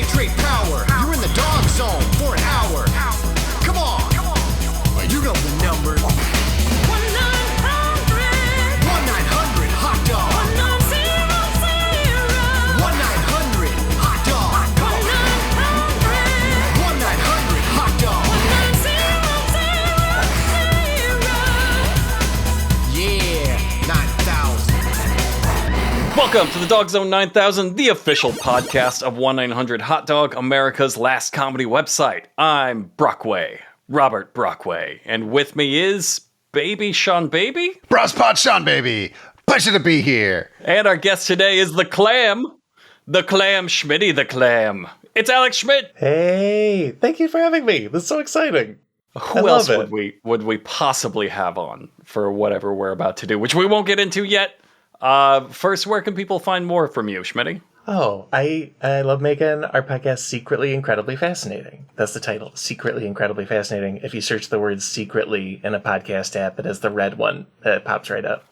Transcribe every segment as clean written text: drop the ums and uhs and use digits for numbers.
Concentrate power. You're in the dog zone for an hour. Come on. You know the number. 1-900 hot dog. 1-900 hot dog. 1-900 hot dog. Yeah, 9,000. Welcome to the DOGGZZONE 9000, the official podcast of 1-900HOT-DOG, America's last comedy website. I'm Brockway, Robert Brockway, and with me is Baby Sean Baby. BrosPod Sean Baby, pleasure to be here. And our guest today is the Clam Schmitty the Clam. It's Alex Schmidt. Hey, thank you for having me. This is so exciting. Who else would we possibly have on for whatever we're about to do, which we won't get into yet. First, where can people find more from you, Schmitty? Oh, I love making our podcast Secretly Incredibly Fascinating. That's the title, Secretly Incredibly Fascinating. If you search the word secretly in a podcast app, it has the red one that pops right up.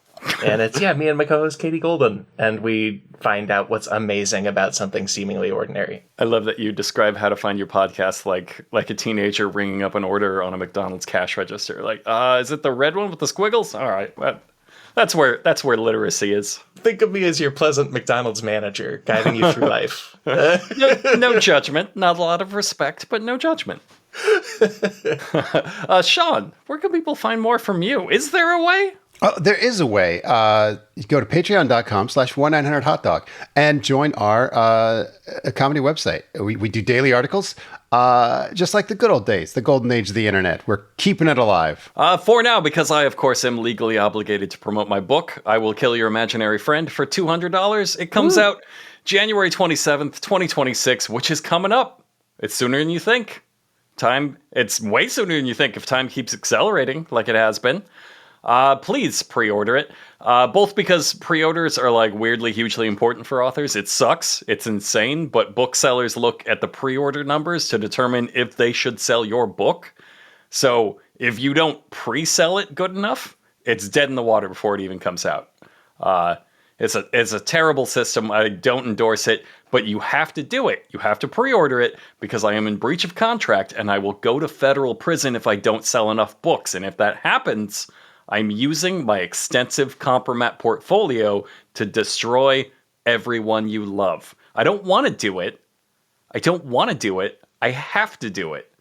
And it's, me and my co-host Katie Golden, and we find out what's amazing about something seemingly ordinary. I love that you describe how to find your podcast like a teenager ringing up an order on a McDonald's cash register. Like, is it the red one with the squiggles? All right, well, that's where literacy is. Think of me as your pleasant McDonald's manager, guiding you through life. No judgment, not a lot of respect, but no judgment. Sean, where can people find more from you? Is there a way? Oh, there is a way. You go to patreon.com/1900hotdog and join our comedy website. We do daily articles, just like the good old days, the golden age of the internet. We're keeping it alive. For now, because I, of course, am legally obligated to promote my book, I Will Kill Your Imaginary Friend for $200. It comes out January 27th, 2026, which is coming up. It's sooner than you think. It's way sooner than you think if time keeps accelerating like it has been. Please pre-order it, both because pre-orders are like weirdly hugely important for authors. It sucks, it's insane, but booksellers look at the pre-order numbers to determine if they should sell your book. So if you don't pre-sell it good enough, it's dead in the water before it even comes out. It's a terrible system. I don't endorse it, but you have to do it. You have to pre-order it because I am in breach of contract and I will go to federal prison if I don't sell enough books. And if that happens, I'm using my extensive compromat portfolio to destroy everyone you love. I don't want to do it. I have to do it.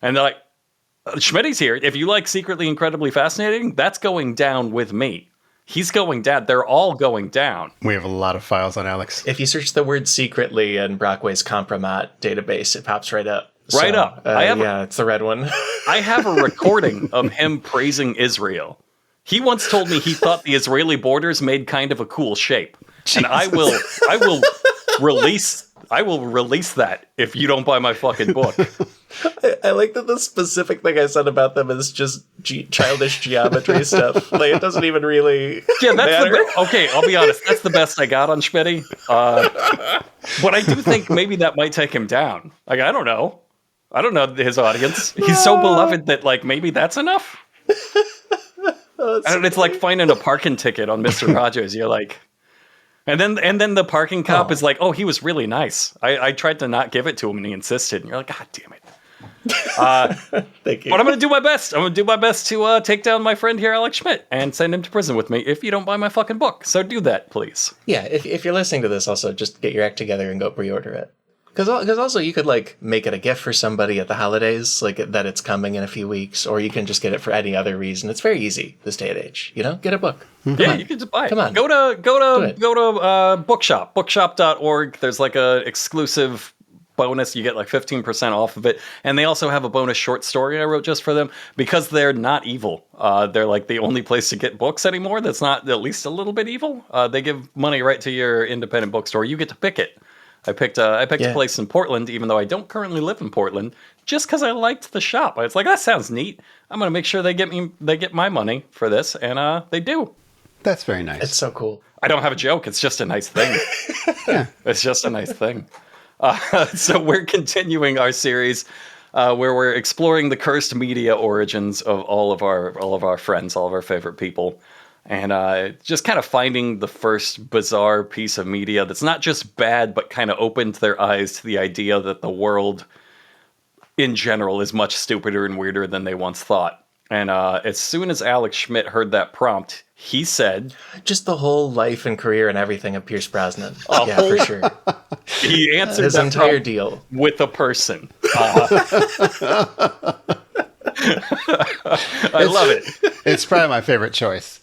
And they're like, Schmitty's here. If you like Secretly Incredibly Fascinating, that's going down with me. He's going down. They're all going down. We have a lot of files on Alex. If you search the word secretly in Brockway's compromat database, it pops right up. Right up. It's the red one. I have a recording of him praising Israel. He once told me he thought the Israeli borders made kind of a cool shape. Jesus. And I will release that if you don't buy my fucking book. I like that the specific thing I said about them is just childish geometry stuff. Like, it doesn't even really matter. Okay, I'll be honest. That's the best I got on Schmitty. But I do think maybe that might take him down. Like, I don't know his audience. He's so beloved that, like, maybe that's enough. And it's like finding a parking ticket on Mr. Rogers. You're like, and then the parking cop is like, oh, he was really nice. I tried to not give it to him and he insisted. And you're like, God damn it. Thank you. But I'm going to do my best. I'm going to do my best to take down my friend here, Alex Schmidt, and send him to prison with me if you don't buy my fucking book. So do that, please. Yeah, if you're listening to this, also just get your act together and go pre-order it. Because also you could like make it a gift for somebody at the holidays, like that it's coming in a few weeks, or you can just get it for any other reason. It's very easy this day and age, get a book. You can just buy it. Come on, go to bookshop.org. There's like a exclusive bonus. You get like 15% off of it, and they also have a bonus short story I wrote just for them because they're not evil. They're like the only place to get books anymore that's not at least a little bit evil. They give money right to your independent bookstore. You get to pick it. I picked a place in Portland, even though I don't currently live in Portland, just because I liked the shop. I was like, that sounds neat. I'm going to make sure they get my money for this, and they do. That's very nice. It's so cool. I don't have a joke. It's just a nice thing. Yeah, it's just a nice thing. So we're continuing our series where we're exploring the cursed media origins of all of our friends, all of our favorite people. And just kind of finding the first bizarre piece of media that's not just bad, but kind of opened their eyes to the idea that the world in general is much stupider and weirder than they once thought. And as soon as Alex Schmidt heard that prompt, he said... Just the whole life and career and everything of Pierce Brosnan. Yeah, for sure. He answered his that entire prompt deal with a person. I love it. It's probably my favorite choice.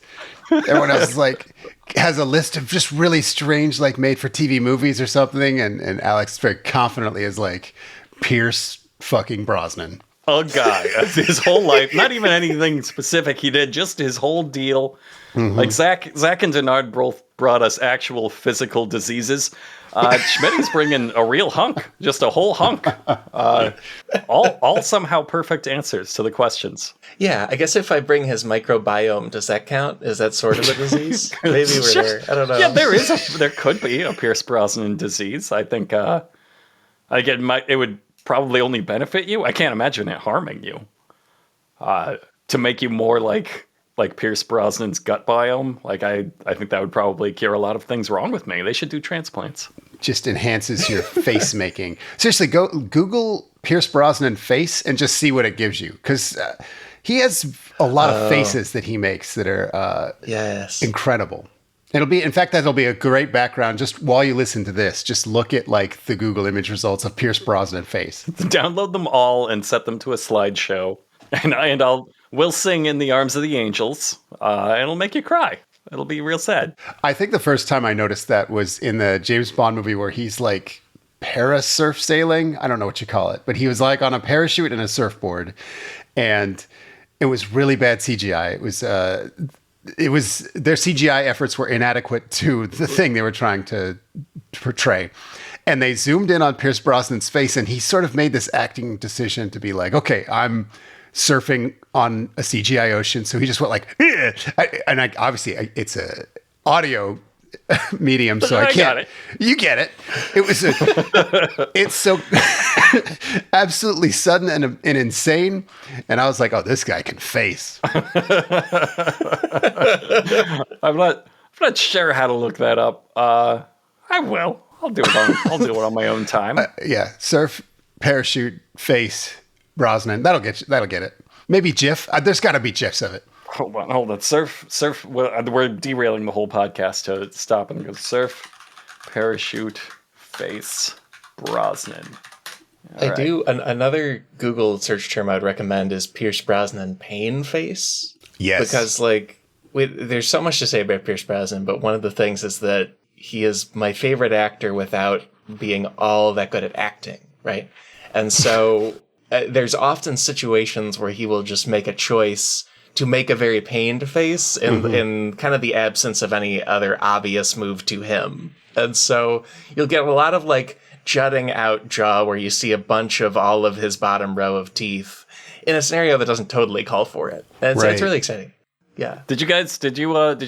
Everyone else is like, has a list of just really strange, like made for TV movies or something. And Alex very confidently is like, Pierce fucking Brosnan. A guy. His whole life. Not even anything specific he did, just his whole deal. Mm-hmm. Like Zach and Denard both brought us actual physical diseases. Schmitty's bringing a real hunk, just a whole hunk. All somehow perfect answers to the questions. Yeah, I guess if I bring his microbiome, does that count? Is that sort of a disease? Maybe we're there. I don't know. Yeah, there could be a Pierce Brosnan disease. I think it would probably only benefit you. I can't imagine it harming you. To make you more like Pierce Brosnan's gut biome. Like I think that would probably cure a lot of things wrong with me. They should do transplants. Just enhances your face making. Seriously, go Google Pierce Brosnan face and just see what it gives you. Because he has a lot of faces that he makes that are incredible. That'll be a great background just while you listen to this. Just look at like the Google image results of Pierce Brosnan face. Download them all and set them to a slideshow. And we'll sing In the Arms of the Angels. And it'll make you cry. It'll be real sad. I think the first time I noticed that was in the James Bond movie where he's like parasurf sailing. I don't know what you call it, but he was like on a parachute and a surfboard, and it was really bad CGI. It was their CGI efforts were inadequate to the thing they were trying to portray. And they zoomed in on Pierce Brosnan's face, and he sort of made this acting decision to be like, okay, I'm surfing on a CGI ocean. So he just went like, obviously it's a audio medium, so I can't. Got it. You get it. It's so absolutely sudden and insane. And I was like, oh, this guy can face. I'm not sure how to look that up. I will. I'll do it on my own time. Yeah, surf, parachute, face, Brosnan. That'll get it. Maybe GIF. There's got to be GIFs of it. Hold on. Surf. We're derailing the whole podcast to stop and go surf, parachute, face, Brosnan. All right. Another Google search term I'd recommend is Pierce Brosnan pain face. Yes. Because there's so much to say about Pierce Brosnan, but one of the things is that he is my favorite actor without being all that good at acting, right? And so there's often situations where he will just make a choice to make a very pained face in kind of the absence of any other obvious move to him. And so you'll get a lot of like jutting out jaw where you see a bunch of all of his bottom row of teeth in a scenario that doesn't totally call for it. And it's really exciting. Yeah. Did you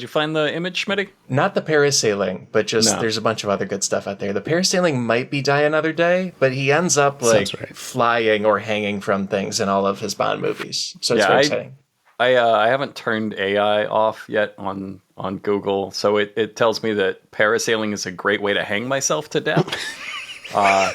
find the image, Schmitty? Not the parasailing, but there's a bunch of other good stuff out there. The parasailing might be Die Another Day, but he ends up flying or hanging from things in all of his Bond movies. So it's very exciting. I haven't turned AI off yet on Google, so it tells me that parasailing is a great way to hang myself to death. I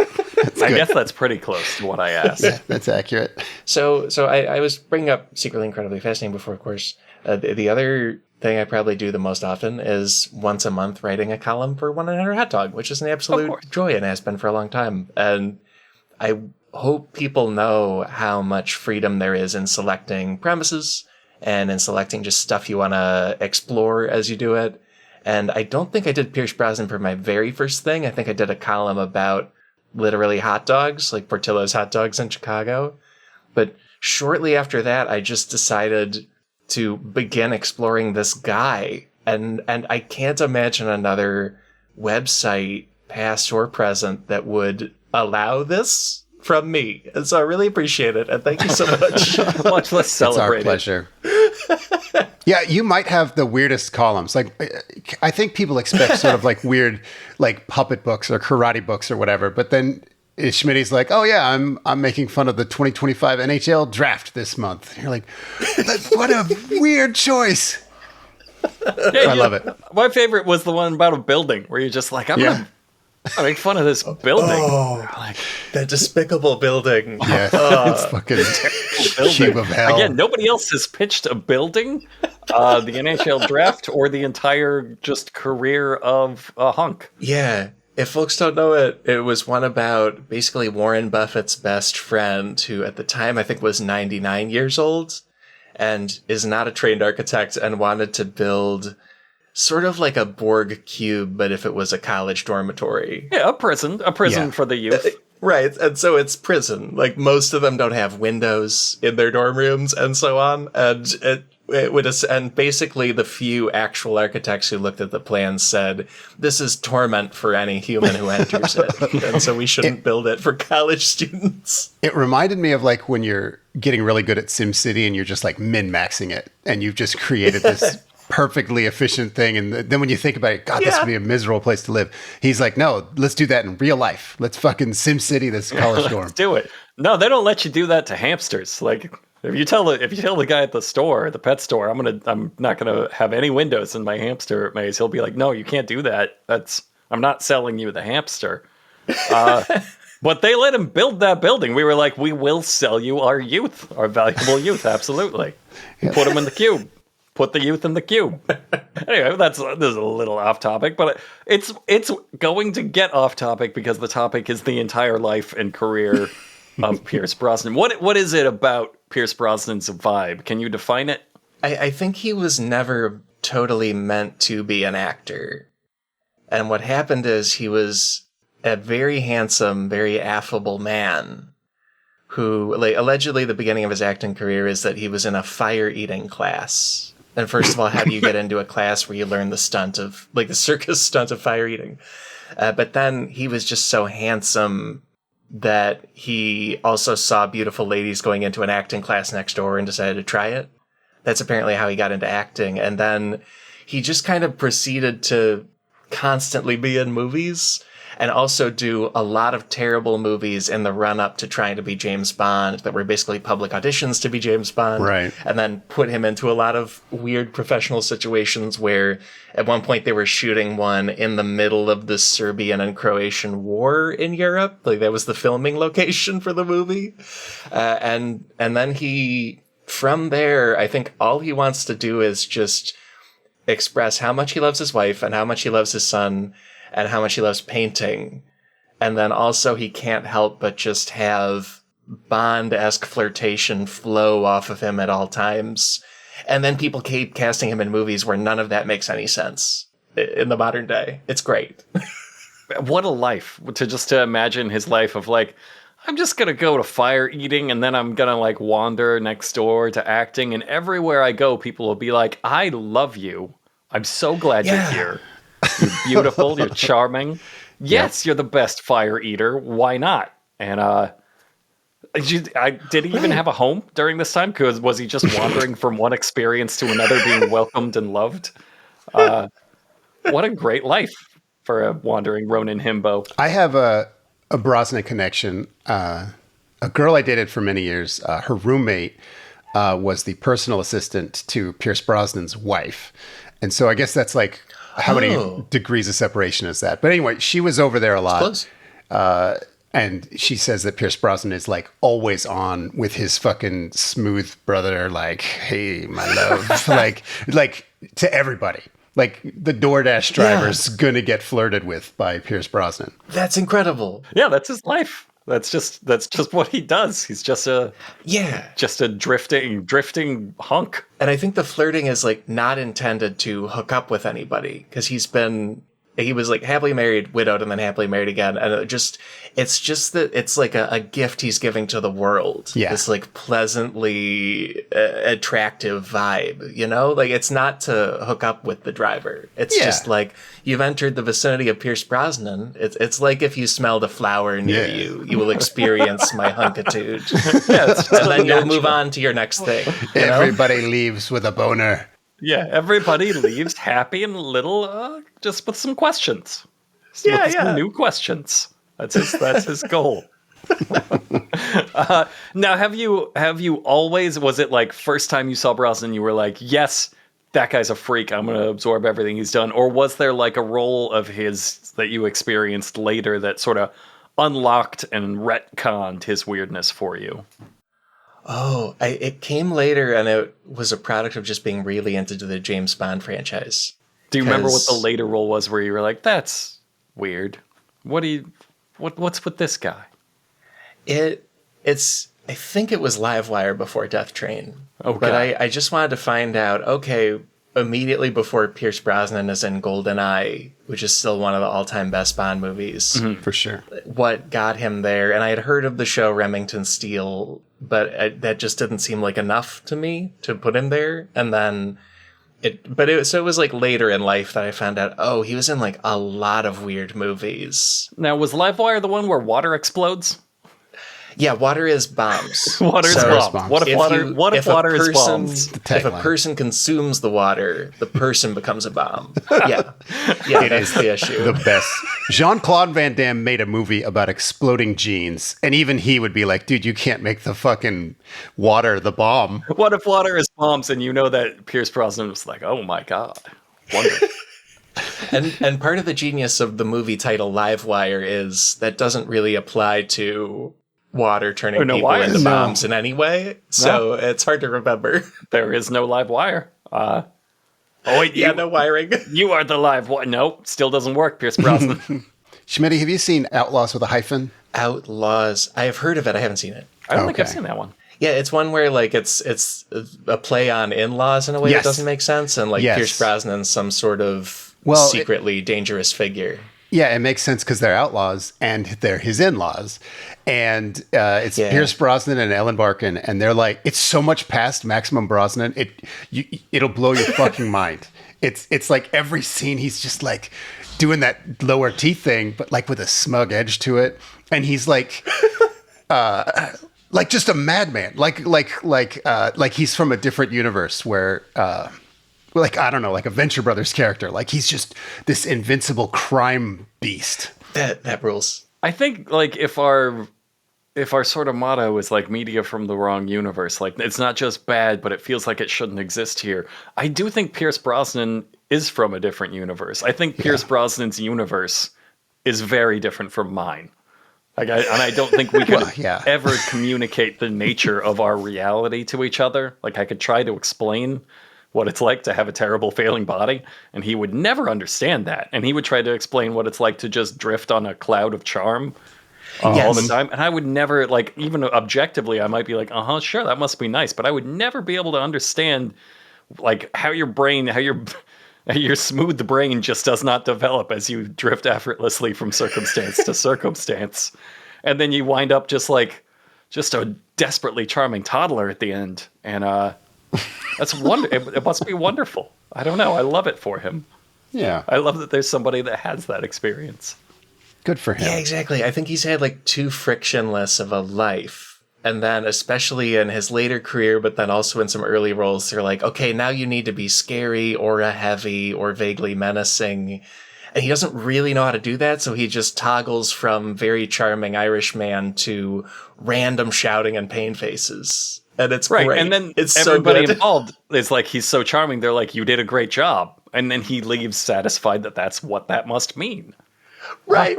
guess that's pretty close to what I asked. Yeah, that's accurate. So I was bringing up Secretly Incredibly Fascinating before, of course. The other thing I probably do the most often is once a month writing a column for 1-900 Hot Dog, which is an absolute joy and has been for a long time. And I hope people know how much freedom there is in selecting premises and in selecting just stuff you want to explore as you do it. And I don't think I did Pierce Brosnan for my very first thing. I think I did a column about literally hot dogs, like Portillo's hot dogs in Chicago. But shortly after that, I just decided to begin exploring this guy. And I can't imagine another website, past or present, that would allow this from me. And so I really appreciate it. And thank you so much. Let's celebrate. It's our pleasure. Yeah, you might have the weirdest columns. Like, I think people expect sort of like weird, like puppet books or karate books or whatever. But then Schmitty's like, oh yeah, I'm making fun of the 2025 NHL draft this month. And you're like, what a weird choice. Yeah, I love it. My favorite was the one about a building where you're just like, I'm gonna make fun of this building. Like, That despicable building. Yeah, it's fucking building. cube of hell. Again, nobody else has pitched a building, the NHL draft, or the entire just career of a hunk. Yeah. If folks don't know it, it was one about basically Warren Buffett's best friend, who at the time I think was 99 years old and is not a trained architect and wanted to build sort of like a Borg cube, but if it was a college dormitory. Yeah, a prison for the youth. Right. And so it's prison. Like most of them don't have windows in their dorm rooms and so on. And it would, and basically the few actual architects who looked at the plans said, this is torment for any human who enters it. And so we shouldn't build it for college students. It reminded me of like when you're getting really good at SimCity and you're just like min-maxing it and you've just created this perfectly efficient thing. And then when you think about it, God, this would be a miserable place to live. He's like, no, let's do that in real life. Let's fucking SimCity this college dorm. Let's do it. No, they don't let you do that to hamsters. Like if you tell the guy at the store, the pet store, I'm not gonna have any windows in my hamster maze, he'll be like, no, you can't do that. I'm not selling you the hamster. But they let him build that building. We were like, we will sell you our youth, our valuable youth. Absolutely. Put them in the cube. Put the youth in the cube. Anyway, this is a little off topic, but it's going to get off topic because the topic is the entire life and career of Pierce Brosnan. What is it about Pierce Brosnan's vibe? Can you define it? I think he was never totally meant to be an actor. And what happened is he was a very handsome, very affable man who, like, allegedly the beginning of his acting career is that he was in a fire eating class. And first of all, how do you get into a class where you learn the stunt of, like, the circus stunt of fire eating? But then he was just so handsome that he also saw beautiful ladies going into an acting class next door and decided to try it. That's apparently how he got into acting. And then he just kind of proceeded to constantly be in movies and also do a lot of terrible movies in the run-up to trying to be James Bond that were basically public auditions to be James Bond. Right. And then put him into a lot of weird professional situations where at one point they were shooting one in the middle of the Serbian and Croatian war in Europe. Like that was the filming location for the movie. And then he, from there, I think all he wants to do is just express how much he loves his wife and how much he loves his son and how much he loves painting. And then also he can't help but just have Bond-esque flirtation flow off of him at all times. And then people keep casting him in movies where none of that makes any sense in the modern day. It's great. What a life to imagine his life of like, I'm just going to go to fire eating and then I'm going to like wander next door to acting. And everywhere I go, people will be like, I love you. I'm so glad you're here. You're beautiful. You're charming. Yes, you're the best fire eater. Why not? And did he even have a home during this time? Because was he just wandering from one experience to another, being welcomed and loved? What a great life for a wandering Ronin himbo. I have a Brosnan connection. A girl I dated for many years, her roommate was the personal assistant to Pierce Brosnan's wife. And so I guess that's like, how many degrees of separation is that? But anyway, she was over there a lot. And she says that Pierce Brosnan is like always on with his fucking smooth brother, like, hey, my love, like to everybody. Like the DoorDash driver's gonna get flirted with by Pierce Brosnan. That's incredible. Yeah, that's his life. That's just what he does. He's just a drifting hunk. And I think the flirting is like not intended to hook up with anybody because he was like happily married, widowed, and then happily married again. And it's just that it's like a gift he's giving to the world. Yeah. This like pleasantly attractive vibe, you know, like it's not to hook up with the driver. It's just like you've entered the vicinity of Pierce Brosnan. It's like if you smelled a flower near you, you will experience my hunkitude. And then you'll move on to your next thing. Everybody leaves with a boner. Yeah, everybody leaves happy and little, just with some questions. Some new questions. That's his goal. Now, have you always? Was it like first time you saw Brosnan, you were like, yes, that guy's a freak, I'm going to absorb everything he's done? Or was there like a role of his that you experienced later that sort of unlocked and retconned his weirdness for you? Oh, it came later, and it was a product of just being really into the James Bond franchise. Do you remember what the later role was where you were like, that's weird? What's with this guy? It's I think it was Livewire before Death Train. Okay. But I just wanted to find out, okay, immediately before Pierce Brosnan is in GoldenEye, which is still one of the all-time best Bond movies. For sure. What got him there? And I had heard of the show Remington Steele, but that just didn't seem like enough to me to put him there. And then it was like later in life that I found out, oh, he was in like a lot of weird movies. Now, was Livewire the one where water explodes? Yeah, water is bombs. Water is bombs. bombs. What if water is bombs? If a person consumes the water, the person becomes a bomb. Yeah, it is the issue. The best. Jean-Claude Van Damme made a movie about exploding genes, and even he would be like, dude, you can't make the fucking water the bomb. What if water is bombs? And you know that Pierce Brosnan was like, oh my God. Wonderful. And part of the genius of the movie title Livewire is that doesn't really apply to water turning people into bombs in any way. So it's hard to remember. There is no live wire. Oh, wait, no wiring. You are the live wire. No, still doesn't work, Pierce Brosnan. Schmitty, have you seen Outlaws with a hyphen? Outlaws. I have heard of it. I haven't seen it. I don't think I've seen that one. Yeah, it's one where like it's a play on in-laws in a way that doesn't make sense, and like Pierce Brosnan's some sort of secretly dangerous figure. Yeah, it makes sense because they're outlaws and they're his in-laws. And it's Pierce Brosnan and Ellen Barkin. And they're like, it's so much past Maximum Brosnan. It'll blow your fucking mind. It's like every scene he's just like doing that lower teeth thing, but like with a smug edge to it. And he's like just a madman. Like he's from a different universe where like, I don't know, like a Venture Brothers character. Like he's just this invincible crime beast. That rules. I think like if our sort of motto is like media from the wrong universe, like it's not just bad, but it feels like it shouldn't exist here. I do think Pierce Brosnan is from a different universe. I think Pierce Brosnan's universe is very different from mine. Like, I don't think we could ever communicate the nature of our reality to each other. Like I could try to explain what it's like to have a terrible failing body, and he would never understand that. And he would try to explain what it's like to just drift on a cloud of charm all the time. And I would never, like, even objectively, I might be like, sure, that must be nice. But I would never be able to understand, like, how your smooth brain just does not develop as you drift effortlessly from circumstance to circumstance. And then you wind up just a desperately charming toddler at the end. And, that's it must be wonderful. I don't know. I love it for him. Yeah. I love that there's somebody that has that experience. Good for him. Yeah, exactly. I think he's had like too frictionless of a life. And then especially in his later career, but then also in some early roles, they're like, okay, now you need to be scary or heavy or vaguely menacing. And he doesn't really know how to do that. So he just toggles from very charming Irish man to random shouting and pain faces. And it's right. Great. And then it's everybody so involved is like, he's so charming. They're like, you did a great job. And then he leaves satisfied that that's what that must mean. Right.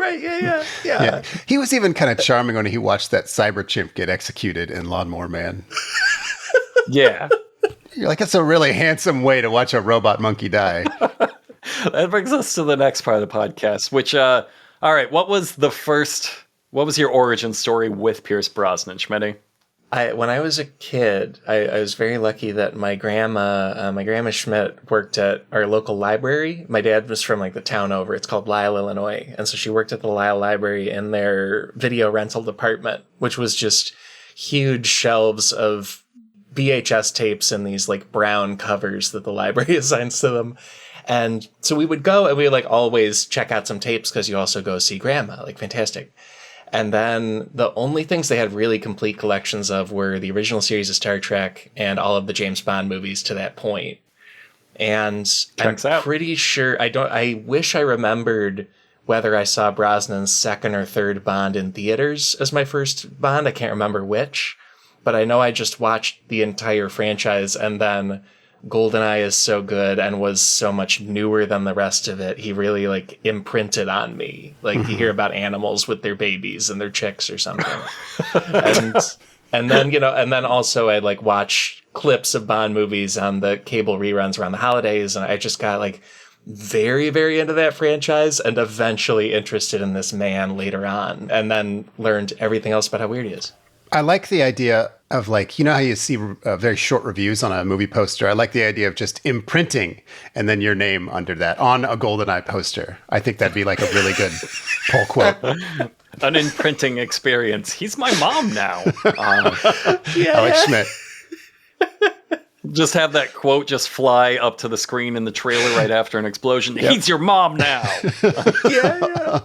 Yeah. He was even kind of charming when he watched that cyber chimp get executed in Lawnmower Man. Yeah. You're like, that's a really handsome way to watch a robot monkey die. That brings us to the next part of the podcast, which, all right, what was your origin story with Pierce Brosnan, Schmitty? When I was a kid, I was very lucky that my grandma Schmidt worked at our local library. My dad was from like the town over. It's called Lisle, Illinois. And so she worked at the Lisle Library in their video rental department, which was just huge shelves of VHS tapes in these like brown covers that the library assigns to them. And so we would go and we would like always check out some tapes because you also go see grandma, like fantastic. And then the only things they had really complete collections of were the original series of Star Trek and all of the James Bond movies to that point. And I'm pretty sure I wish I remembered whether I saw Brosnan's second or third Bond in theaters as my first Bond. I can't remember which, but I know I just watched the entire franchise and then GoldenEye is so good and was so much newer than the rest of it, he really like imprinted on me. Like you hear about animals with their babies and their chicks or something. and then, and then also I'd like watch clips of Bond movies on the cable reruns around the holidays. And I just got like very, very into that franchise and eventually interested in this man later on, and then learned everything else about how weird he is. I like the idea of like, you know how you see very short reviews on a movie poster? I like the idea of just imprinting and then your name under that on a GoldenEye poster. I think that'd be like a really good pull quote. An imprinting experience. He's my mom now. Alex Schmidt. Just have that quote just fly up to the screen in the trailer right after an explosion. Yep. He's your mom now. Yeah.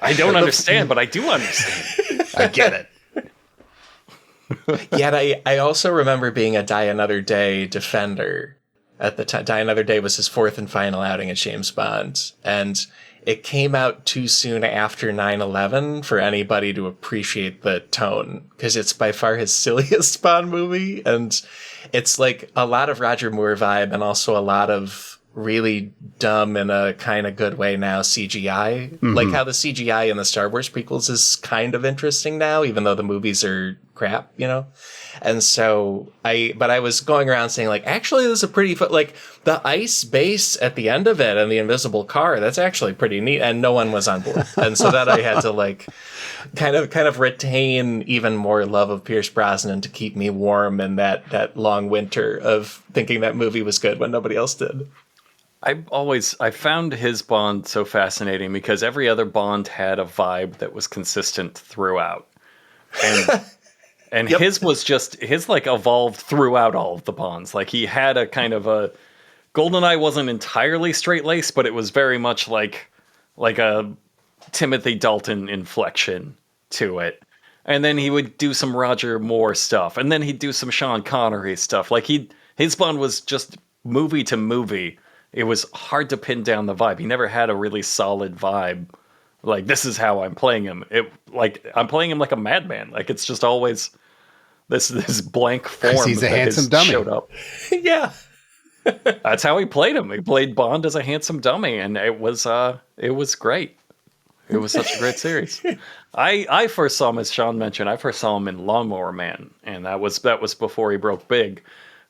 I don't understand, but I do understand. I get it. Yet I also remember being a Die Another Day defender at the time. Die Another Day was his fourth and final outing at James Bond. And it came out too soon after 9/11 for anybody to appreciate the tone, because it's by far his silliest Bond movie. And it's like a lot of Roger Moore vibe and also a lot of really dumb in a kind of good way now CGI. Mm-hmm. Like how the CGI in the Star Wars prequels is kind of interesting now, even though the movies are crap, And so I was going around saying like, actually, this is a pretty, like the ice base at the end of it and the invisible car, that's actually pretty neat. And no one was on board. And so that I had to like kind of retain even more love of Pierce Brosnan to keep me warm in that long winter of thinking that movie was good when nobody else did. I found his Bond so fascinating because every other Bond had a vibe that was consistent throughout. And Yep. his like evolved throughout all of the Bonds. Like he had a kind of a GoldenEye wasn't entirely straight-laced, but it was very much like a Timothy Dalton inflection to it. And then he would do some Roger Moore stuff, and then he'd do some Sean Connery stuff. Like his Bond was just movie to movie. It was hard to pin down the vibe. He never had a really solid vibe. Like, this is how I'm playing him. I'm playing him like a madman. Like, it's just always this blank form. He's a handsome dummy. Showed up. Yeah. That's how he played him. He played Bond as a handsome dummy, and it was great. It was such a great series. I first saw him, as Sean mentioned, I first saw him in Lawnmower Man, and that was before he broke big.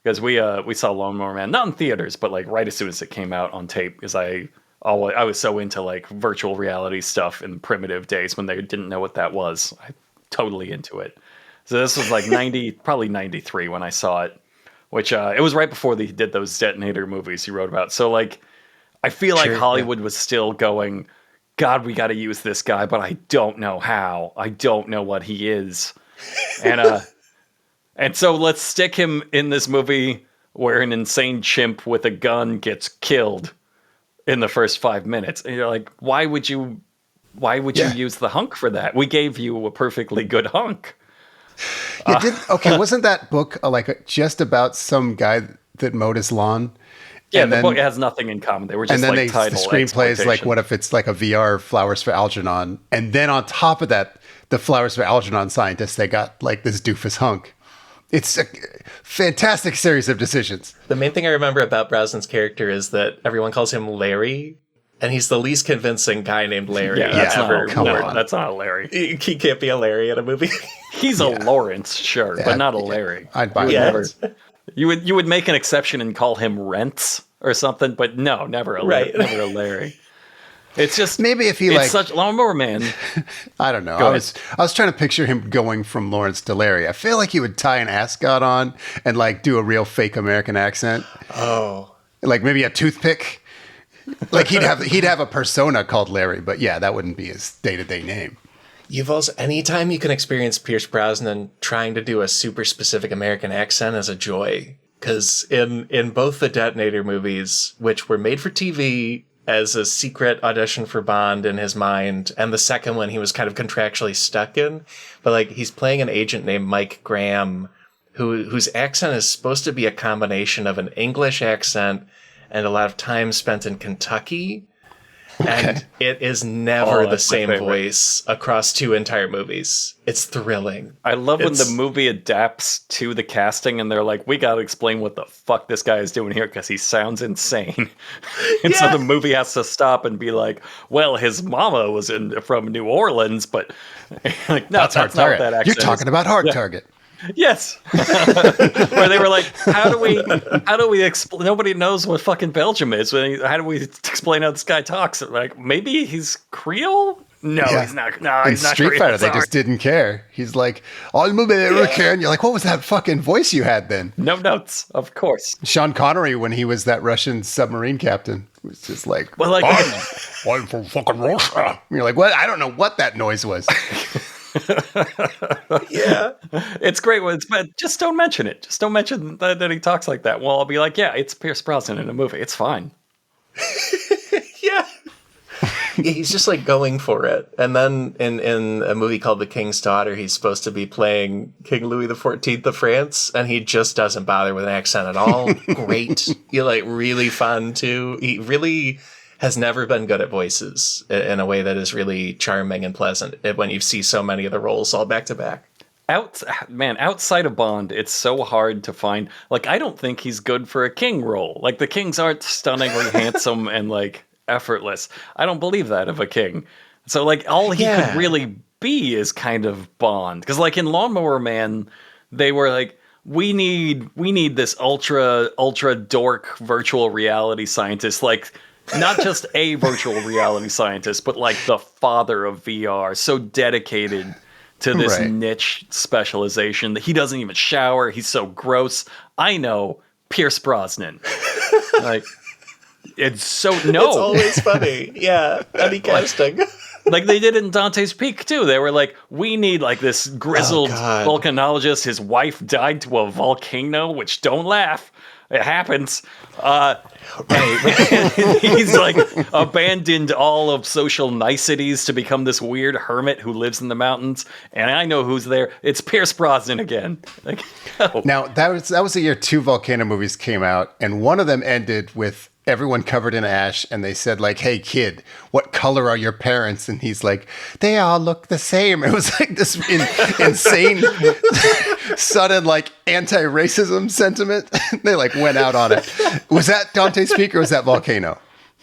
Because we saw Lawnmower Man, not in theaters, but like right as soon as it came out on tape, because I was so into like virtual reality stuff in primitive days when they didn't know what that was. I totally into it. So this was like probably 93 when I saw it, which it was right before they did those Detonator movies you wrote about. So like, I feel like Hollywood was still going, God, we got to use this guy, but I don't know how. I don't know what he is. And so let's stick him in this movie where an insane chimp with a gun gets killed in the first 5 minutes. And you're like, why would you use the hunk for that? We gave you a perfectly good hunk. Wasn't that book just about some guy that mowed his lawn? Yeah, and the book has nothing in common. They were just and then like the screenplay is like, what if it's like a VR Flowers for Algernon? And then on top of that, the Flowers for Algernon scientists, they got like this doofus hunk. It's a fantastic series of decisions. The main thing I remember about Brosnan's character is that everyone calls him Larry, and he's the least convincing guy named Larry. That's not Larry. He can't be a Larry in a movie. He's a Lawrence, sure, but not a Larry. I'd buy that. You would make an exception and call him Rents or something, but no, never a Larry. It's just maybe if he such Lawnmower Man. I don't know. I was trying to picture him going from Lawrence to Larry. I feel like he would tie an ascot on and like do a real fake American accent. Oh, like maybe a toothpick. Like he'd have a persona called Larry, but yeah, that wouldn't be his day-to-day name. You've also, anytime you can experience Pierce Brosnan trying to do a super specific American accent is a joy. Because in both the Detonator movies, which were made for TV as a secret audition for Bond in his mind, and the second one he was kind of contractually stuck in, but like he's playing an agent named Mike Graham, whose accent is supposed to be a combination of an English accent and a lot of time spent in Kentucky. And it is never the that's my same favorite. voice across 2 entire movies. It's thrilling. I love when It's- the movie adapts to the casting and they're like, we got to explain what the fuck this guy is doing here because he sounds insane. And so Yeah. the movie has to stop and be like, well, his mama was from New Orleans, but like, no, that's Hard not what Target. that You're accent talking is. about Hard Target. Yes. Where they were like, how do we explain? Nobody knows what fucking Belgium is. How do we explain how this guy talks? Like, maybe he's Creole? No, Yeah. he's not. No, In he's not Street Creole. Fighter, they Sorry. just didn't care. He's like, I'm American. You're like, what was that fucking voice you had then? No notes, of course. Sean Connery, when he was that Russian submarine captain, was just like, Well, like, I'm from fucking Russia. And you're like, what? I don't know what that noise was. Yeah. it's great when it's, but just don't mention it. Just don't mention that he talks like that. Well, I'll be like, yeah, it's Pierce Brosnan in a movie. It's fine. Yeah. Yeah, he's just like going for it. And then in a movie called The King's Daughter, he's supposed to be playing King Louis XIV of France, and he just doesn't bother with an accent at all. Great. You're like really fun too. He really has never been good at voices in a way that is really charming and pleasant when you see so many of the roles all back to back. Outside of Bond, it's so hard to find. Like, I don't think he's good for a king role. Like, the kings aren't stunningly handsome and like effortless. I don't believe that of a king. So like, all he could really be is kind of Bond. Because like in Lawnmower Man, they were like, we need this ultra dork virtual reality scientist, like not just a virtual reality scientist, but like the father of VR, so dedicated to this Right. niche specialization that he doesn't even shower. He's so gross. I know, Pierce Brosnan. Like, it's so It's no. always funny. Yeah. Any casting. Like they did in Dante's Peak too. They were like, we need like this grizzled God. volcanologist. His wife died to a volcano, which don't laugh. It happens. He's like abandoned all of social niceties to become this weird hermit who lives in the mountains. And I know who's there. It's Pierce Brosnan again. Like, no. Now, that was the year 2 volcano movies came out, and one of them ended with everyone covered in ash, and they said like, hey kid, what color are your parents? And he's like, they all look the same. It was like this insane sudden like anti-racism sentiment. They like went out on it. Was that Dante's Peak or was that Volcano?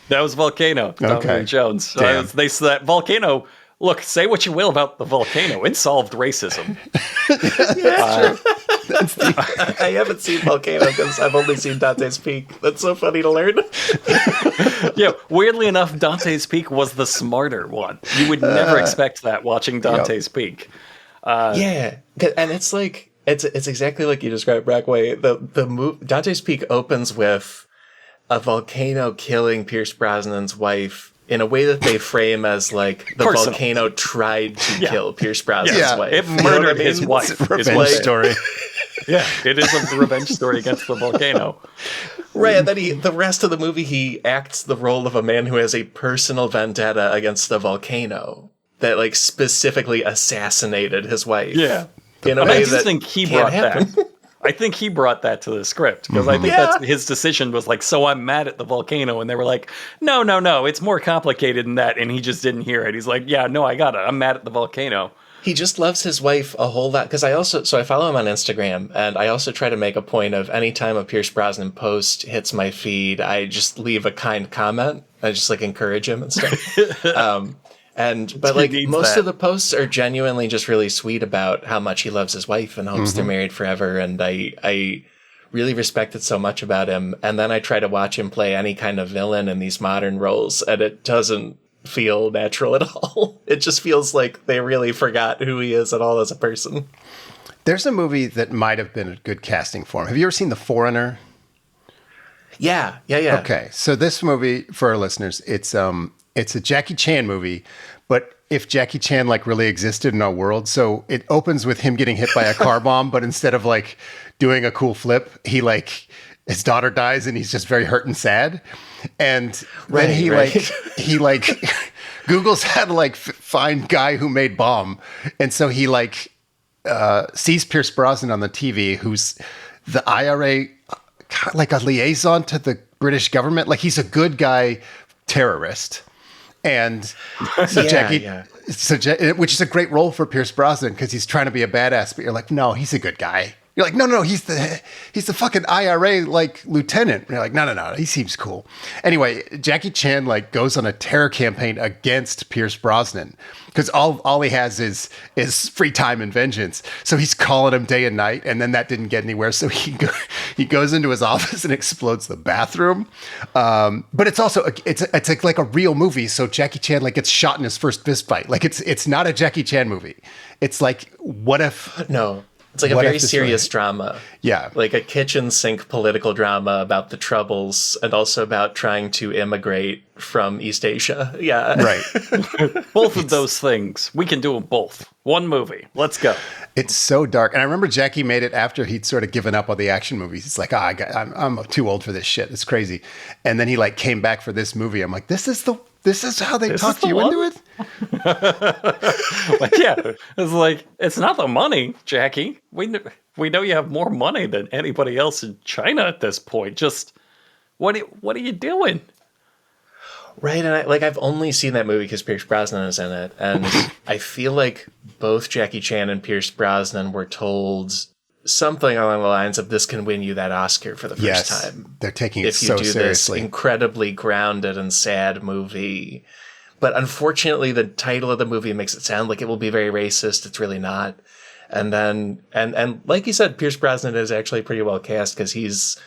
That was Volcano. Tommy Okay. Lee Jones. Damn. They said that Volcano. Look, say what you will about the volcano. It solved racism. I haven't seen Volcano because I've only seen Dante's Peak. That's so funny to learn. Yeah, weirdly enough, Dante's Peak was the smarter one. You would never expect that watching Dante's Peak. Yeah, and it's like it's exactly like you described, Brackway. The Dante's Peak opens with a volcano killing Pierce Brosnan's wife in a way that they frame as like the Personal. volcano tried to kill Pierce Brosnan's Yeah. wife. It You know what murdered I mean? his wife. It's a His revenge wife. story. Yeah, it is a revenge story against the volcano. Right, and then the rest of the movie, he acts the role of a man who has a personal vendetta against the volcano that, like, specifically assassinated his wife. Yeah. In a But way I just that think he can't brought happen. that. I think he brought that to the script because I think Yeah. that's his decision was like, so I'm mad at the volcano. And they were like, no, it's more complicated than that. And he just didn't hear it. He's like, yeah, no, I got it. I'm mad at the volcano. He just loves his wife a whole lot. Because I follow him on Instagram, and I also try to make a point of anytime a Pierce Brosnan post hits my feed, I just leave a kind comment. I just like encourage him and stuff. But like needs most that. of the posts are genuinely just really sweet about how much he loves his wife and hopes they're married forever. And I really respect it so much about him. And then I try to watch him play any kind of villain in these modern roles, and it doesn't feel natural at all. It just feels like they really forgot who he is at all as a person. There's a movie that might have been a good casting for him. Have you ever seen The Foreigner? Yeah. Okay, so this movie, for our listeners, it's a Jackie Chan movie, but if Jackie Chan like really existed in our world, so it opens with him getting hit by a car bomb, but instead of like doing a cool flip, he like his daughter dies and he's just very hurt and sad, and then he like Google's had to like find guy who made bomb, and so he like sees Pierce Brosnan on the TV, who's the IRA, like a liaison to the British government. Like he's a good guy terrorist. And so which is a great role for Pierce Brosnan because he's trying to be a badass, but you're like, no, he's a good guy. You're like, no, he's the fucking IRA like lieutenant. And you're like, no, he seems cool. Anyway, Jackie Chan like goes on a terror campaign against Pierce Brosnan because all he has is free time and vengeance. So he's calling him day and night, and then that didn't get anywhere. So he goes into his office and explodes the bathroom. But it's also it's like a real movie. So Jackie Chan like gets shot in his first fist fight. Like it's not a Jackie Chan movie. It's like, what if no. It's like a very serious drama. Yeah. Like a kitchen sink political drama about the Troubles and also about trying to immigrate from East Asia. Yeah. Right. Both of those things. We can do them both. One movie. Let's go. It's so dark. And I remember Jackie made it after he'd sort of given up on the action movies. It's like, I'm too old for this shit. It's crazy. And then he like came back for this movie. I'm like, this is how they talked you into it? Like, yeah. It's like, it's not the money, Jackie. We know you have more money than anybody else in China at this point. Just, what are you doing? Right, and I've only seen that movie because Pierce Brosnan is in it, and I feel like both Jackie Chan and Pierce Brosnan were told something along the lines of "This can win you that Oscar for the first time." They're taking it if you so do seriously. This incredibly grounded and sad movie. But unfortunately, the title of the movie makes it sound like it will be very racist. It's really not. And then, and like you said, Pierce Brosnan is actually pretty well cast because he's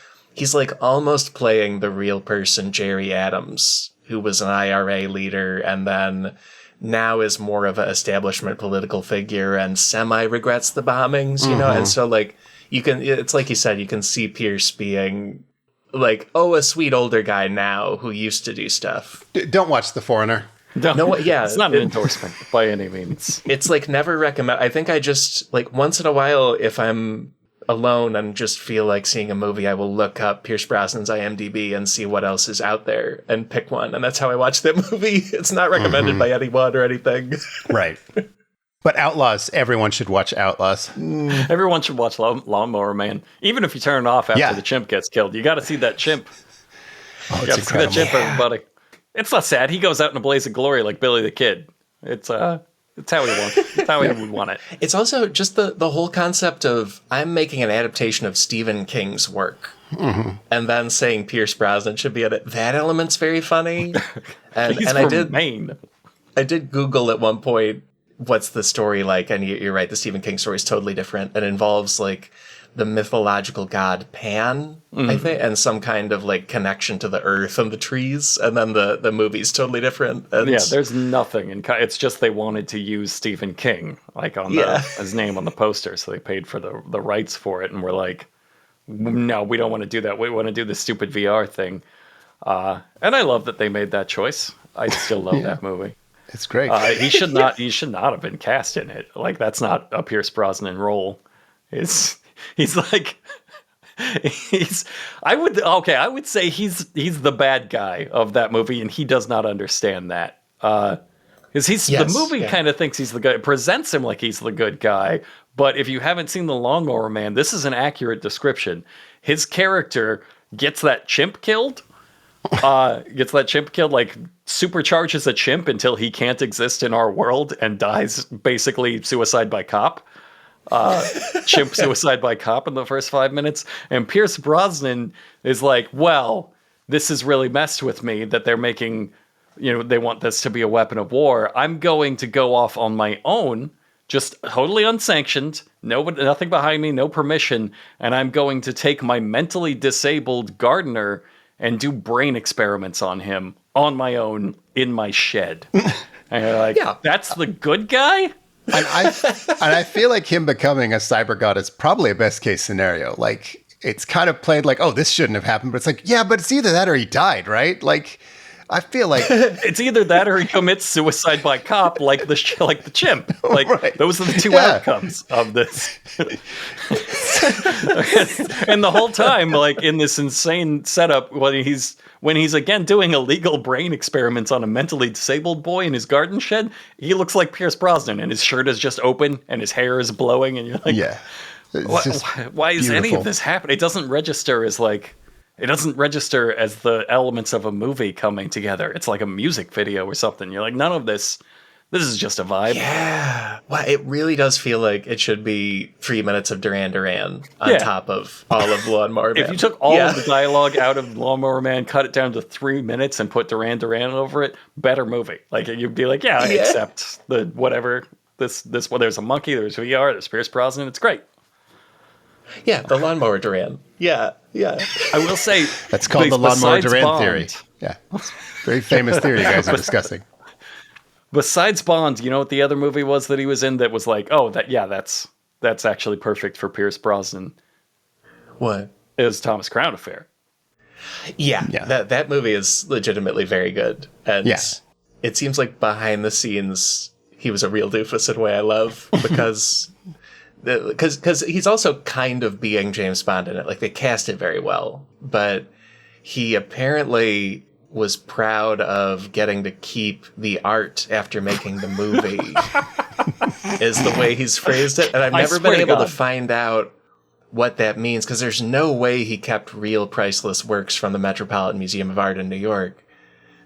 like almost playing the real person, Jerry Adams, who was an IRA leader and then now is more of an establishment political figure and semi-regrets the bombings, you know? And so, like, it's like you said, you can see Pierce being like, a sweet older guy now who used to do stuff. Don't watch The Foreigner. No, yeah. It's not an endorsement by any means. It's like never recommend. I think I just, like, once in a while, if I'm alone and just feel like seeing a movie, I will look up Pierce Brosnan's IMDb and see what else is out there and pick one. And that's how I watch that movie. It's not recommended by anyone or anything. Right. But Outlaws, everyone should watch Outlaws. Everyone should watch Lawnmower Man. Even if you turn it off after the chimp gets killed, you got to see that chimp. Oh, you got to see that chimp, everybody. It's not sad. He goes out in a blaze of glory like Billy the Kid. It's how he wants. It's how he would want it. It's also just the whole concept of I'm making an adaptation of Stephen King's work, and then saying Pierce Brosnan should be in it. That element's very funny. And He's and from Maine. I did Google at one point what's the story like, and you're right. The Stephen King story is totally different. It involves like the mythological god Pan, I think, and some kind of like connection to the earth and the trees, and then the movie's totally different. And yeah, there's nothing it's just they wanted to use Stephen King like on his name on the poster, so they paid for the rights for it, and we're like, no, we don't want to do that. We want to do the stupid VR thing. And I love that they made that choice. I still love that movie. It's great. He should not have been cast in it. Like, that's not a Pierce Brosnan role. He's like, I would say he's the bad guy of that movie, and he does not understand that. Because the movie kind of thinks he's the guy, it presents him like he's the good guy. But if you haven't seen The Lawnmower Man, this is an accurate description. His character gets that chimp killed, like supercharges a chimp until he can't exist in our world and dies basically suicide by cop. Chimp suicide by cop in the first 5 minutes, and Pierce Brosnan is like, well, this has really messed with me that they're making, they want this to be a weapon of war. I'm going to go off on my own, just totally unsanctioned, nothing behind me, no permission, and I'm going to take my mentally disabled gardener and do brain experiments on him on my own in my shed. And you're like, that's the good guy? And I feel like him becoming a cyber god is probably a best case scenario. Like, it's kind of played like, oh, this shouldn't have happened, but it's like, yeah, but it's either that or he died, right? Like, I feel like it's either that or he commits suicide by cop, like the chimp. Like, those are the two outcomes of this. And the whole time, like, in this insane setup, when he's again doing illegal brain experiments on a mentally disabled boy in his garden shed, he looks like Pierce Brosnan, and his shirt is just open, and his hair is blowing, and you're like, why is any of this happening? It doesn't register as like it doesn't register as the elements of a movie coming together. It's like a music video or something. You're like, none of this is just a vibe. Yeah. Wow, it really does feel like it should be 3 minutes of Duran Duran on top of all of Lawnmower Man. If you took all of the dialogue out of Lawnmower Man, cut it down to 3 minutes and put Duran Duran over it, better movie. Like, you'd be like, I accept the whatever. This well, there's a monkey, there's VR, there's Pierce Brosnan. It's great. Yeah, the Lawnmower Duran. Yeah. I will say that's called the Lawnmower Duran Bond, theory. Yeah, very famous theory you guys are discussing. Besides Bond, you know what the other movie was that he was in that was like, that's actually perfect for Pierce Brosnan. What? It was Thomas Crown Affair. Yeah. That movie is legitimately very good. And it seems like behind the scenes, he was a real doofus in a way I love, because he's also kind of being James Bond in it. Like, they cast it very well, but he apparently was proud of getting to keep the art after making the movie, is the way he's phrased it. And I've never been able to find out what that means, because there's no way he kept real priceless works from the Metropolitan Museum of Art in New York.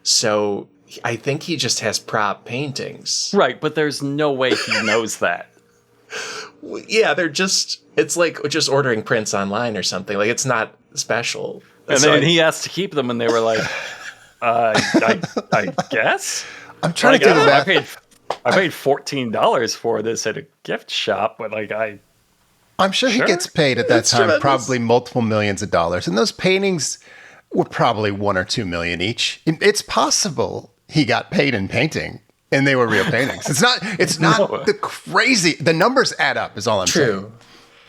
So I think he just has prop paintings. Right, but there's no way he knows that. Yeah, it's like just ordering prints online or something. Like, it's not special. And then he asked to keep them, and they were like, I guess? I'm trying to do that. I paid $14 for this at a gift shop, but I'm sure he gets paid at that time, probably multiple millions of dollars. And those paintings were probably 1 or 2 million each. It's possible he got paid in painting and they were real paintings. It's not the numbers add up is all I'm saying.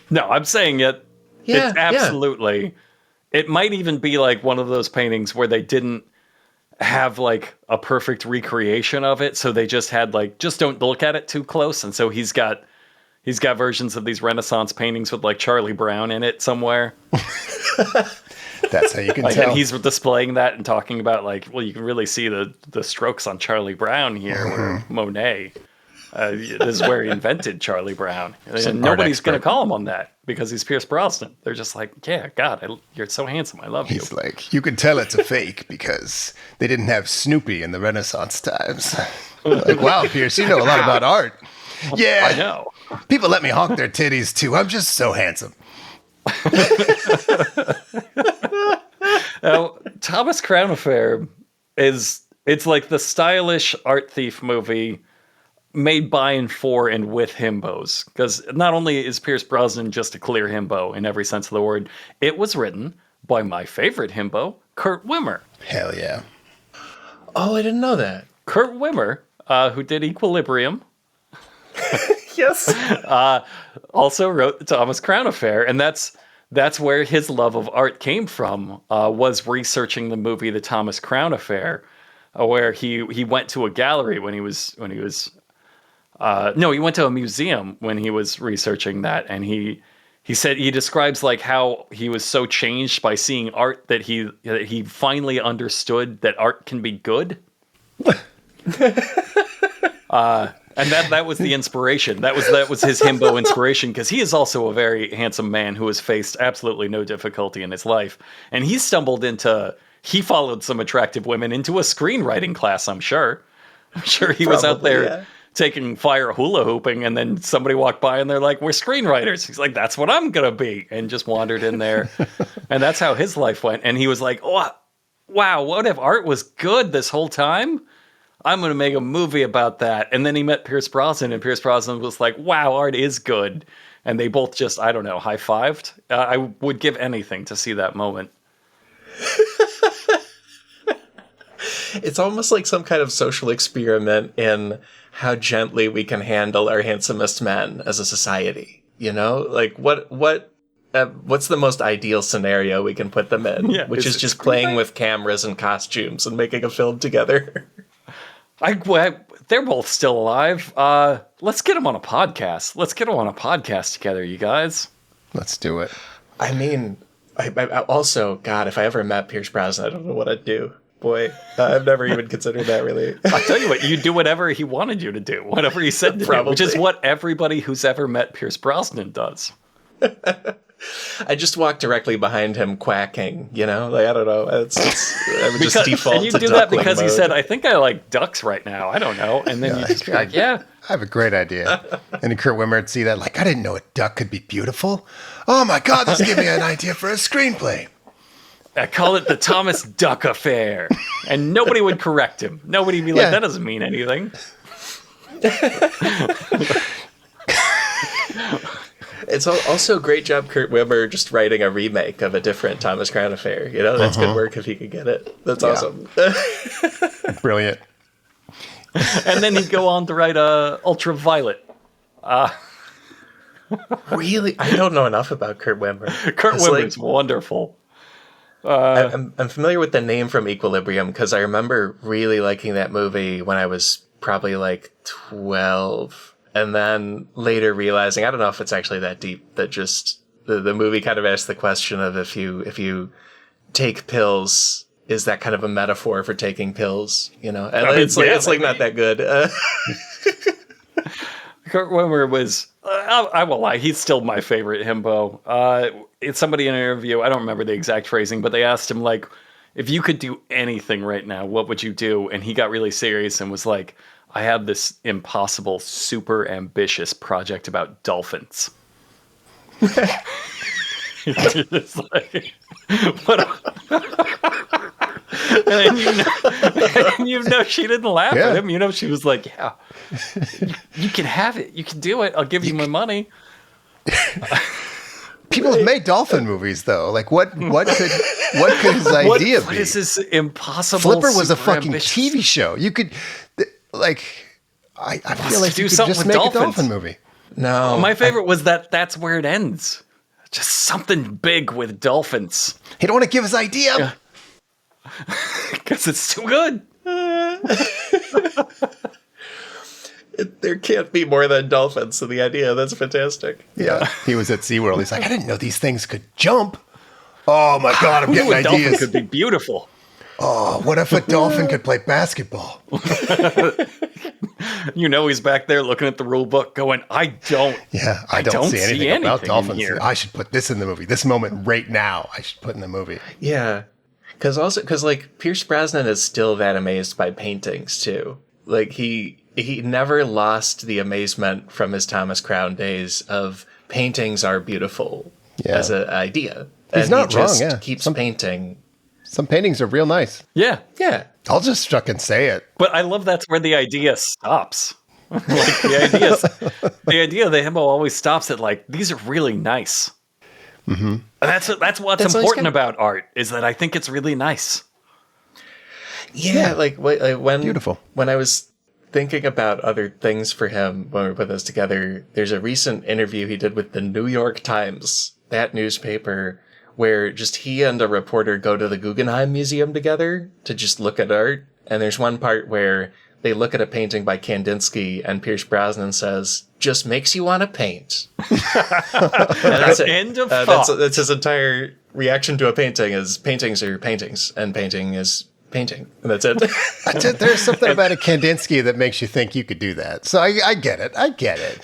No, I'm saying it's absolutely, it might even be like one of those paintings where they didn't have like a perfect recreation of it. So they just had just don't look at it too close. And so he's got versions of these Renaissance paintings with like Charlie Brown in it somewhere. That's how you can tell. And he's displaying that and talking about you can really see the strokes on Charlie Brown here, where Monet, this is where he invented Charlie Brown. And nobody's going to call him on that because he's Pierce Brosnan. They're just like, yeah, God, you're so handsome. I love you. He's like, you can tell it's a fake because they didn't have Snoopy in the Renaissance times. Like, wow, Pierce, you know a lot about art. Yeah, I know. People let me honk their titties too. I'm just so handsome. Now, Thomas Crown Affair it's like the stylish art thief movie made by and for and with himbos. Because not only is Pierce Brosnan just a clear himbo in every sense of the word, it was written by my favorite himbo, Kurt Wimmer. Hell yeah. Oh, I didn't know that. Kurt Wimmer, who did Equilibrium. Yes. Also wrote the Thomas Crown Affair, and that's where his love of art came from, was researching the movie The Thomas Crown Affair, where he went to a gallery when he was he went to a museum when he was researching that, and he said he describes like how he was so changed by seeing art that he finally understood that art can be good. And that was the inspiration. That was his himbo inspiration, because he is also a very handsome man who has faced absolutely no difficulty in his life. And he followed some attractive women into a screenwriting class, I'm sure. I'm sure he was out there taking fire hula hooping, and then somebody walked by and they're like, we're screenwriters. He's like, that's what I'm going to be. And just wandered in there. And that's how his life went. And he was like, oh, wow, what if art was good this whole time? I'm going to make a movie about that. And then he met Pierce Brosnan, and Pierce Brosnan was like, wow, art is good. And they both just, I don't know, high-fived. I would give anything to see that moment. It's almost like some kind of social experiment in how gently we can handle our handsomest men as a society. You know, like what's the most ideal scenario we can put them in? Yeah, which is just playing with cameras and costumes and making a film together. They're both still alive. Let's get them on a podcast. Let's get them on a podcast together, you guys. Let's do it. I mean, I also, God, if I ever met Pierce Brosnan, I don't know what I'd do. Boy, I've never even considered that, really. I'll tell you what, you do whatever he wanted you to do, whatever he said to do, which is what everybody who's ever met Pierce Brosnan does. I just walk directly behind him quacking, you know? Like, I don't know. I would just default and you to do that duckling because he mode. said, I think I like ducks right now. I don't know. And then you just be like, yeah. I have a great idea. And then Kurt Wimmer would see that, like, I didn't know a duck could be beautiful. Oh my God, this gave me an idea for a screenplay. I call it the Thomas Duck Affair. And nobody would correct him. Nobody would be like, Yeah. that doesn't mean anything. It's also a great job, Kurt Wimmer, just writing a remake of a different Thomas Crown Affair. You know, that's good work if he could get it. That's awesome. Brilliant. And then he'd go on to write Ultraviolet. Really? I don't know enough about Kurt Wimmer. Kurt It's Wimmer's wonderful. I'm familiar with the name from Equilibrium because I remember really liking that movie when I was probably like 12. And then later realizing, I don't know if it's actually that deep, that just the movie kind of asked the question of if you take pills, is that kind of a metaphor for taking pills? You know, and it's like not that good. Kurt Wimmer was, I will lie, he's still my favorite himbo. It's somebody in an interview, I don't remember the exact phrasing, but they asked him, like, if you could do anything right now, what would you do? And he got really serious and was like, I have this impossible, super ambitious project about dolphins. It's like, and you know she didn't laugh at him. You know, she was like, yeah, you can have it. You can do it. I'll give you my money. People have made dolphin movies, though. Like, what could his idea be? What is this impossible? Flipper was a super fucking ambitious TV show. You could, like, I feel like do you could something just with make dolphins. a dolphin movie. No. My favorite was that's where it ends. Just something big with dolphins. He don't want to give his idea. Because it's too good. There can't be more than dolphins in the idea. That's fantastic. Yeah. He was at SeaWorld. He's like, I didn't know these things could jump. Oh my God, I'm getting A dolphin ideas. could be beautiful. Oh, what if a dolphin could play basketball? You know he's back there looking at the rule book going, I don't don't see anything about in dolphins. here. I should put this in the movie. This moment right now, I should put in the movie. Yeah. Because like Pierce Brosnan is still that amazed by paintings too. Like he never lost the amazement from his Thomas Crown days of paintings are beautiful as an idea. He's not wrong, yeah. Keeps painting. Some paintings are real nice. Yeah. Yeah. I'll just fucking say it. But I love that's where the idea stops. Like the idea of the himbo always stops at like, these are really nice. Mm-hmm. And that's what's important about art, is that I think it's really nice. Yeah, like when beautiful. When I was thinking about other things for him when we put this together, there's a recent interview he did with the New York Times, that newspaper, where just he and a reporter go to the Guggenheim Museum together to just look at art. And there's one part where they look at a painting by Kandinsky and Pierce Brosnan says, just makes you want to paint. And that's it. End of thought. That's his entire reaction to a painting is paintings are paintings and painting is painting. And that's it. There's something about a Kandinsky that makes you think you could do that. So I get it. I get it.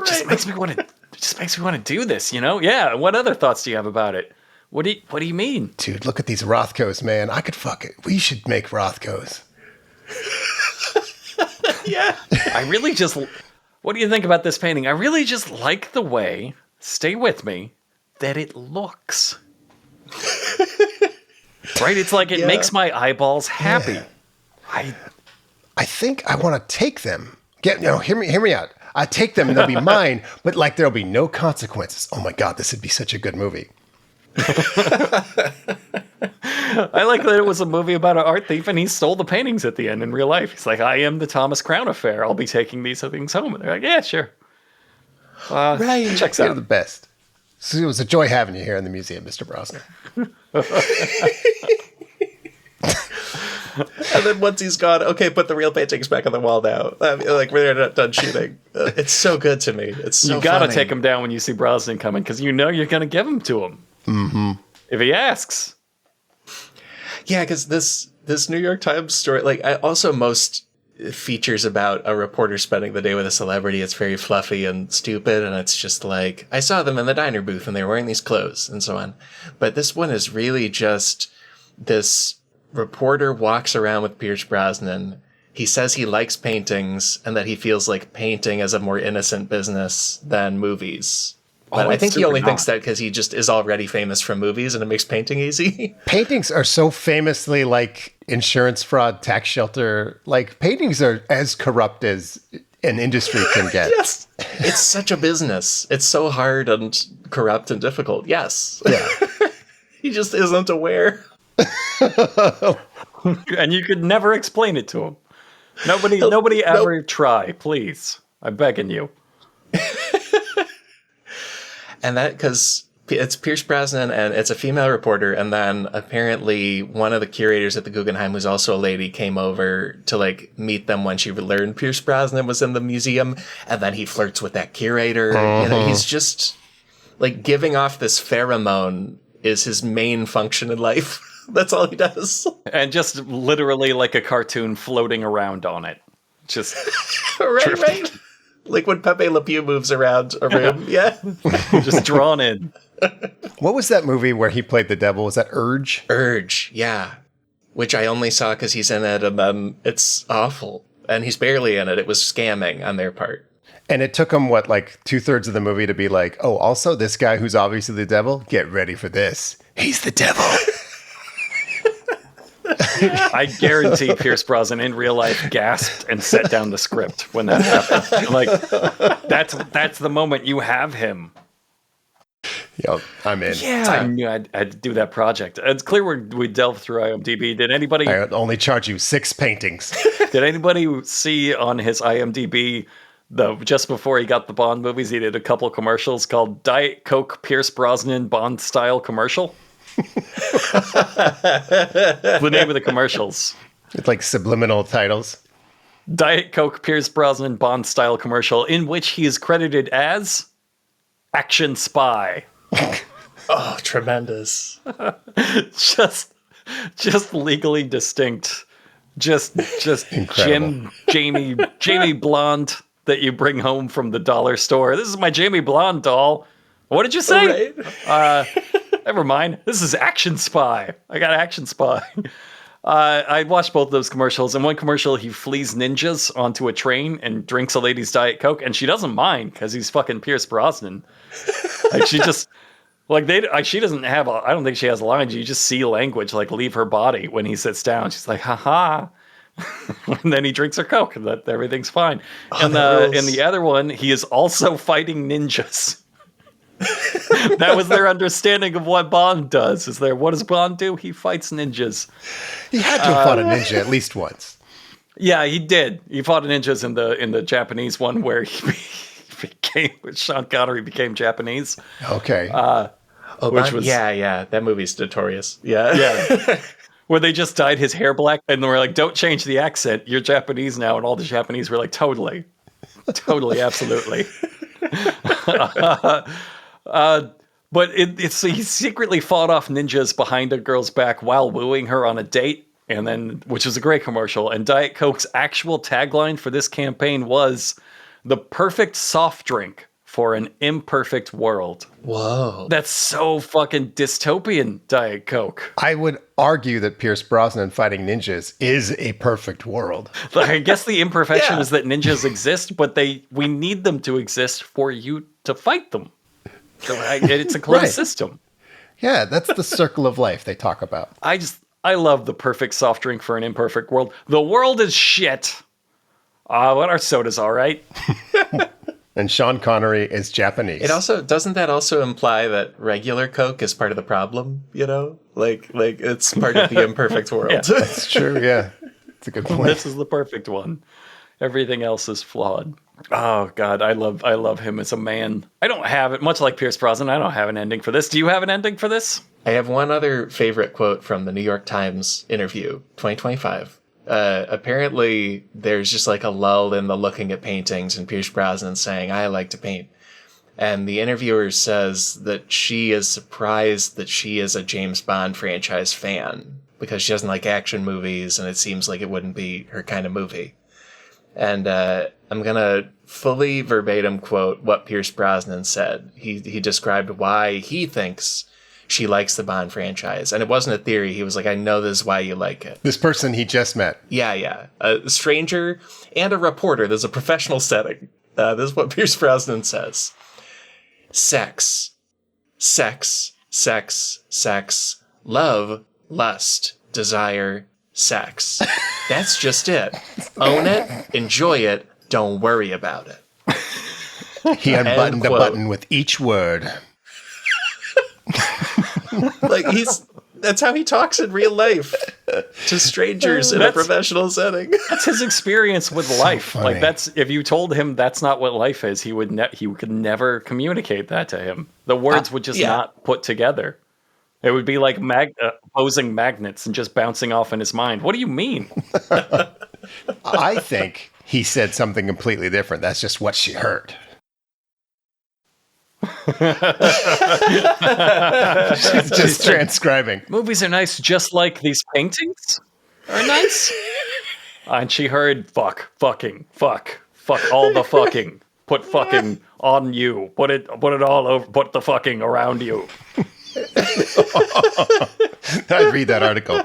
Just makes me want to do this, you know? Yeah. What other thoughts do you have about it? What do you mean? Dude, look at these Rothkos, man. I could fuck it. We should make Rothkos. Yeah. What do you think about this painting? I really just like the way, stay with me, that it looks. Right? It's like it makes my eyeballs happy. Yeah. I think I want to take them. Hear me out. I take them and they'll be mine, but like there'll be no consequences. Oh my God, this would be such a good movie. I like that it was a movie about an art thief and he stole the paintings at the end in real life. He's like, I am the Thomas Crown Affair. I'll be taking these things home. And they're like, yeah, sure. Right. Checks You're out. the best. So it was a joy having you here in the museum, Mr. Brosnan. And then once he's gone, okay, put the real paintings back on the wall now. Like we're not done shooting. It's so good to me. It's so You got to funny. take him down when you see Brosnan coming because you know you're going to give him to him. Mm-hmm. If he asks. Yeah, because this New York Times story, like most features about a reporter spending the day with a celebrity. It's very fluffy and stupid, and it's just like, I saw them in the diner booth and they were wearing these clothes and so on. But this one is really just this reporter walks around with Pierce Brosnan. He says he likes paintings and that he feels like painting is a more innocent business than movies. But I think he only thinks that because he just is already famous from movies and it makes painting easy. Paintings are so famously like insurance fraud, tax shelter. Like paintings are as corrupt as an industry can get. Yes. It's such a business. It's so hard and corrupt and difficult. Yes. Yeah. He just isn't aware. And you could never explain it to him. Nobody ever try, please. I'm begging you. And that, because it's Pierce Brosnan and it's a female reporter, and then apparently one of the curators at the Guggenheim, who's also a lady, came over to like meet them when she learned Pierce Brosnan was in the museum, and then he flirts with that curator. You know, he's just like giving off this pheromone is his main function in life. That's all he does. And just literally like a cartoon floating around on it. Just right. Like when Pepe Le Pew moves around a room. Yeah. just drawn in. What was that movie where he played the devil? Was that Urge? Urge, yeah. Which I only saw because he's in it, and then it's awful. And he's barely in it. It was scamming on their part. And it took him, what, like 2/3 of the movie to be like, oh, also this guy who's obviously the devil, get ready for this. He's the devil. I guarantee Pierce Brosnan in real life gasped and set down the script when that happened. Like, that's the moment you have him. Yep, I'm in. Yeah, I knew I'd to do that project. It's clear we delved through IMDb. Did anybody? I only charge you 6 paintings. Did anybody see on his IMDb just before he got the Bond movies, he did a couple commercials called Diet Coke Pierce Brosnan Bond style commercial? The name of the commercials. It's like subliminal titles. Diet Coke Pierce Brosnan Bond style commercial in which he is credited as action spy. Oh, tremendous. just legally distinct. Just Jamie Blonde that you bring home from the dollar store. This is my Jamie Blonde doll. What did you say? Right. Never mind. This is Action Spy. I got Action Spy. I watched both of those commercials. In one commercial, he flees ninjas onto a train and drinks a lady's Diet Coke, and she doesn't mind because he's fucking Pierce Brosnan. Like she just, she doesn't have. I don't think she has lines. You just see language like leave her body when he sits down. She's like, haha. And then he drinks her Coke, and everything's fine. And in the other one, he is also fighting ninjas. That was their understanding of what Bond does. What does Bond do? He fights ninjas. He had to have fought a ninja at least once. Yeah, he did. He fought ninjas in the Japanese one where Sean Connery became Japanese. Okay. Which was that movie's notorious. Yeah. Where they just dyed his hair black and they were like, "Don't change the accent. You're Japanese now." And all the Japanese were like, "Totally, absolutely." But he secretly fought off ninjas behind a girl's back while wooing her on a date, which was a great commercial. And Diet Coke's actual tagline for this campaign was "the perfect soft drink for an imperfect world." Whoa. That's so fucking dystopian, Diet Coke. I would argue that Pierce Brosnan fighting ninjas is a perfect world. I guess the imperfection is that ninjas exist, but we need them to exist for you to fight them. So it's a closed system. Yeah, that's the circle of life they talk about. I love the perfect soft drink for an imperfect world. The world is shit. But our soda's all right. And Sean Connery is Japanese. Doesn't that also imply that regular Coke is part of the problem? You know, like it's part of the imperfect world. Yeah. That's true. Yeah, it's a good point. This is the perfect one. Everything else is flawed. Oh God, I love him as a man. I don't have it, much like Pierce Brosnan. I don't have an ending for this. Do you have an ending for this? I have one other favorite quote from the New York Times interview, 2025. Apparently, there's just like a lull in the looking at paintings and Pierce Brosnan saying, "I like to paint." And the interviewer says that she is surprised that she is a James Bond franchise fan because she doesn't like action movies and it seems like it wouldn't be her kind of movie. And I'm going to fully verbatim quote what Pierce Brosnan said. He described why he thinks she likes the Bond franchise. And it wasn't a theory. He was like, I know this is why you like it. This person he just met. Yeah. A stranger and a reporter. There's a professional setting. This is what Pierce Brosnan says. Sex. Love, lust, desire, sex. That's just it. Own it, enjoy it, don't worry about it. He unbuttoned a button with each word. Like that's how he talks in real life to strangers in a professional setting. That's his experience with life. funny. Like that's if you told him that's not what life is, he could never communicate that to him. The words would just not put together. It would be like opposing magnets and just bouncing off in his mind. What do you mean? I think he said something completely different. That's just what she heard. She's just transcribing. Movies are nice just like these paintings are nice. And she heard fuck, all the fucking. Put fucking on you. Put it all over. Put the fucking around you. I'd read that article.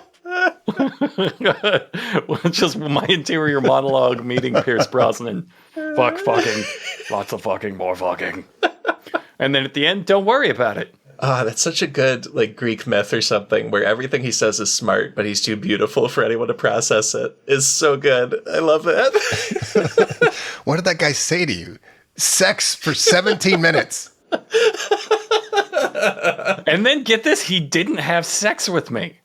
Just my interior monologue meeting Pierce Brosnan. Fuck, fucking, lots of fucking, more fucking. And then at the end, don't worry about it. That's such a good like Greek myth or something where everything he says is smart, but he's too beautiful for anyone to process it. Is so good. I love that. What did that guy say to you? Sex for 17 minutes. And then get this, he didn't have sex with me.